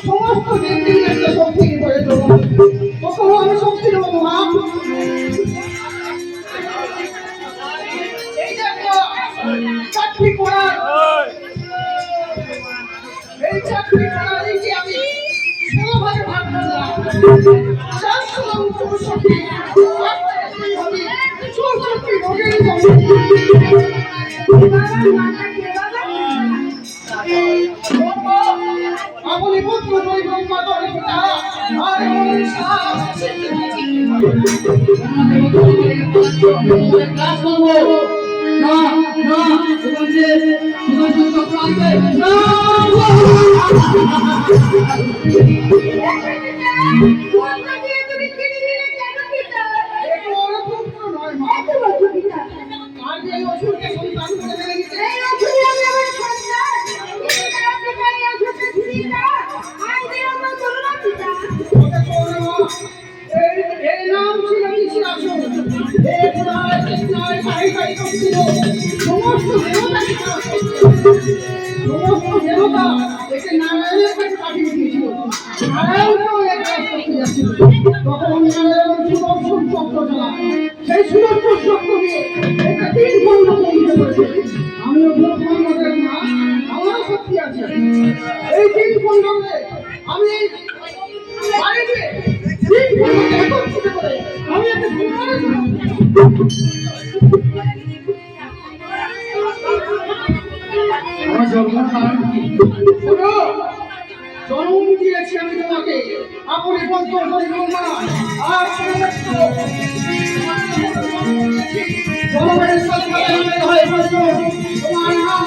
সমস্ত ব্যক্তির একটা শক্তির প্রয়োজন। কখনো আমি শক্তি দেবো মা। এই দেখো চাকরি করার এই চাকরি করার এই যে আমি 16 ভাগে ভাগ করলাম। 4 শক্তি 64 ভোগের আপনি পুত্র জয় ব্রহ্মা করে পিতা আর সেই সুদর্শন চক্র দিয়ে একটা 3 খণ্ড তৈরি করেছে। আমিও ব্রহ্মাণ্ডের না, আমারও শক্তি আছে। এই 3 খণ্ডকে আমি বাইরে 3 খণ্ডকে একত্রিত করে আমি একটা জন্ম দিয়েছি আমি তোমাকে, আপনি পঞ্চ ব্রহ্মা আর জনগণের সাথে হয় তোমার নাম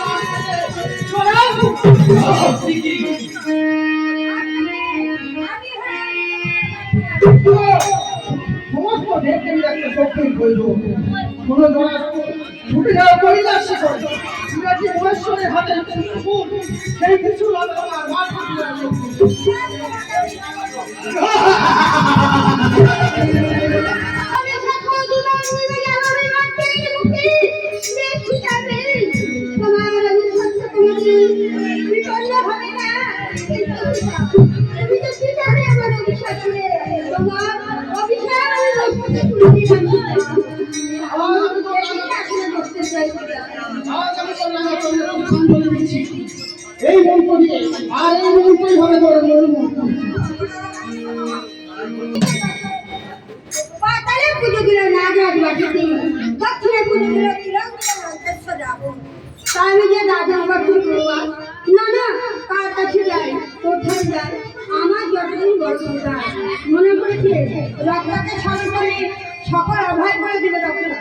সমস্ত দেবদেবীর একটা শক্তির প্রয়োজন। কোনো জনা ছুটে যাওয়া কৈলাস শিখর শিবাজি মহেশ্বরের হাতে ফুল সেই কিছু আমার মাথা এই মন্ত্র দিয়ে আর এই মন্ত্রই হবে তোর পাতালে পুজো দিল না রাজবাটিতে দক্ষিণে পুজো দিল আমি যে দাদা বাবু করবা না না কার কাছে যাই কোথায় যাই আমার যতদিন বড় মনে পড়েছে রক্তাকে স্মরণ করে সকল অভয় করে দিবে তখন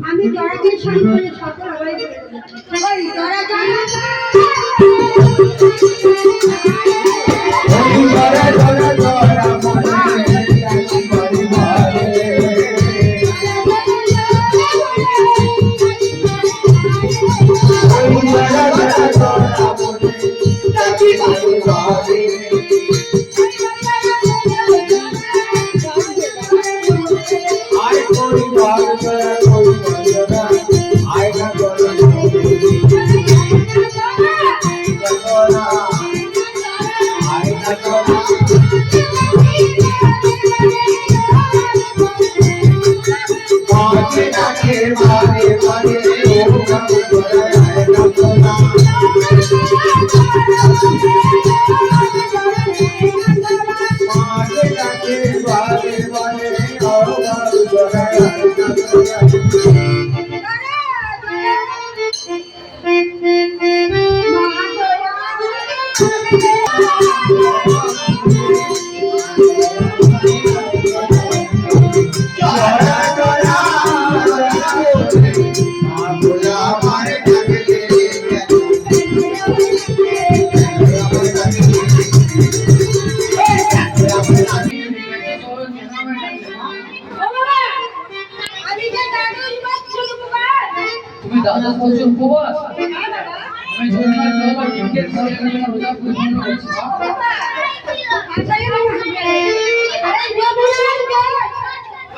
আমি জড়াকে স্মরণ করে সকল অভয় করে দেব জড়া জানা তুমি দ্বাদশ বছর উপবাস হ্যাঁ বাবা। আমি ঝর্ণার জল আর বৃক্ষের ফলে তোমার রোজা পূর্ণ করছি মা। আচ্ছা এবার আরে যমুনার জল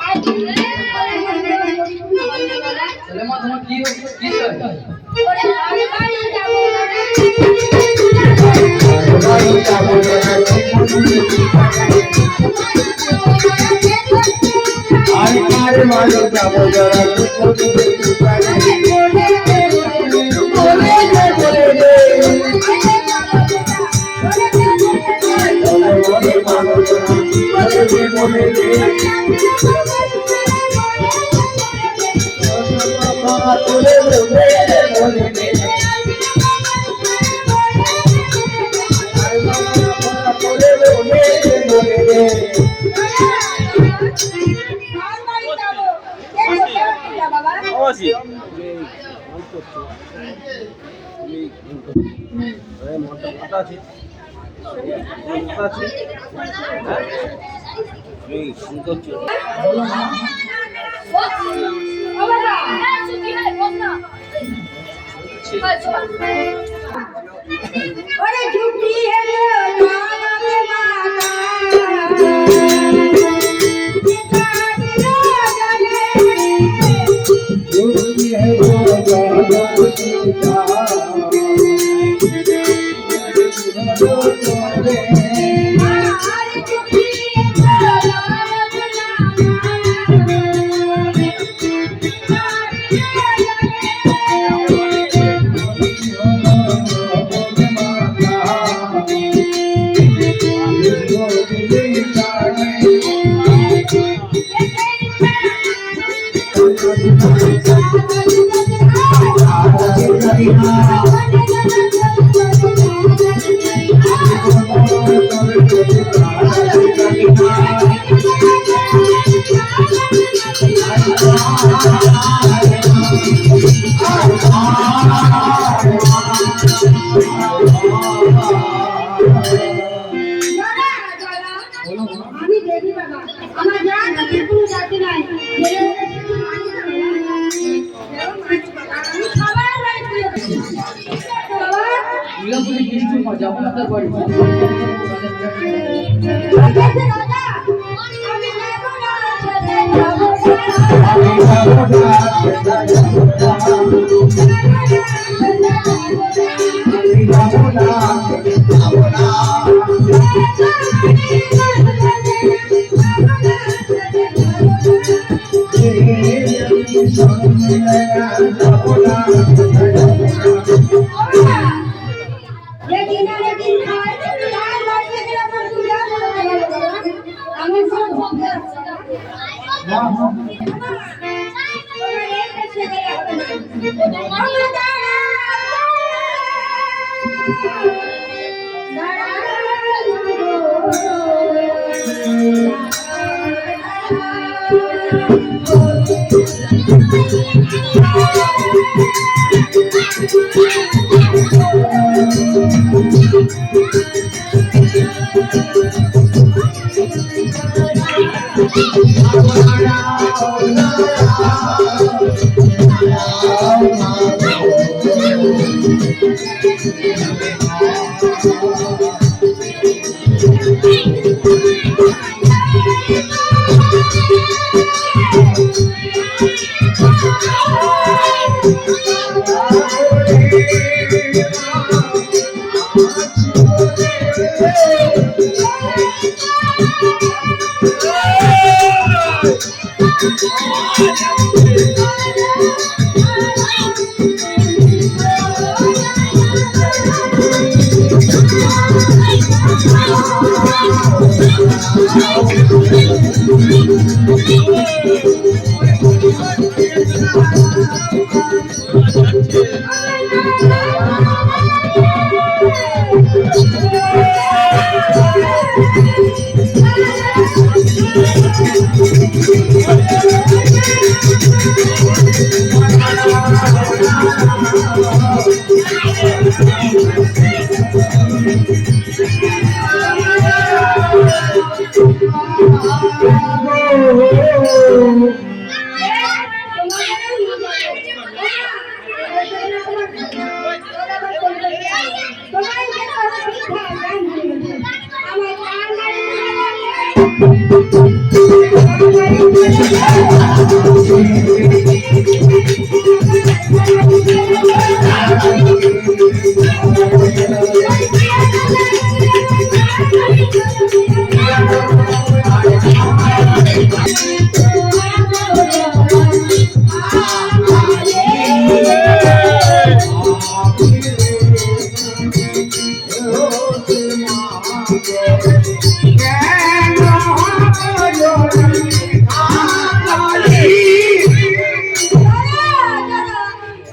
আর বৃক্ষের ফলে ছেলে মা তোমার কি চাই? ওরে বাড়ি বাড়ি যাবো ওরে ঝুঁকি হেলো জগতে মাতা আমি দেবী বাবা আমার যা তাতে কোনো জাতি নাই আমি সবার বাড়ি বাবা মিলাপুরি কিন্তু যাবো না তার বাড়ি রাজা আমি যাবো না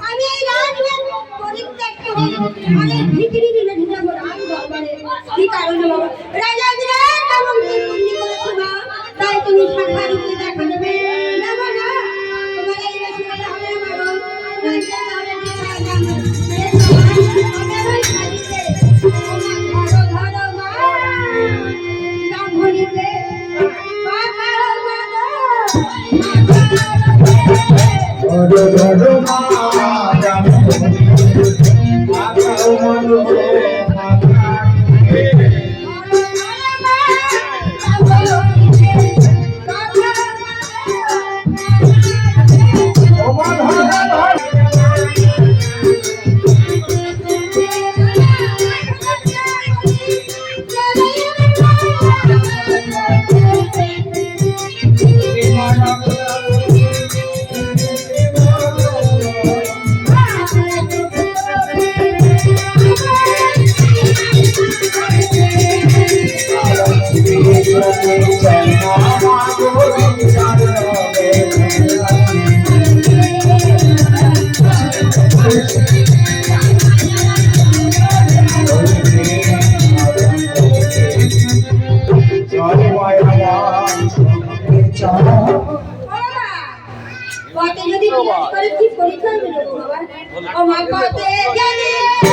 আমি এই রাজমহল পরিত্যাগ করে অনেক ভিতরি দিলে ঢুকে পড়লাম দরবারে। কি কারণে বাবা? রাজা বিরাট এমন বন্দি করেছে মা, তাই তুমি শাখা রূপে দেখা দেবে না না। তোমার এই রসিকতা হবে না বাবা। রাজা তাহলে দেখা যাবে। আমারই খালিতে তোমার ধরো ধরো মা গাম্ভীর্যে পাকাও মাগো পথে যদি জিজ্ঞেস করে কি পরীক্ষা হলো বাবা? ও মা পথে জানে আমার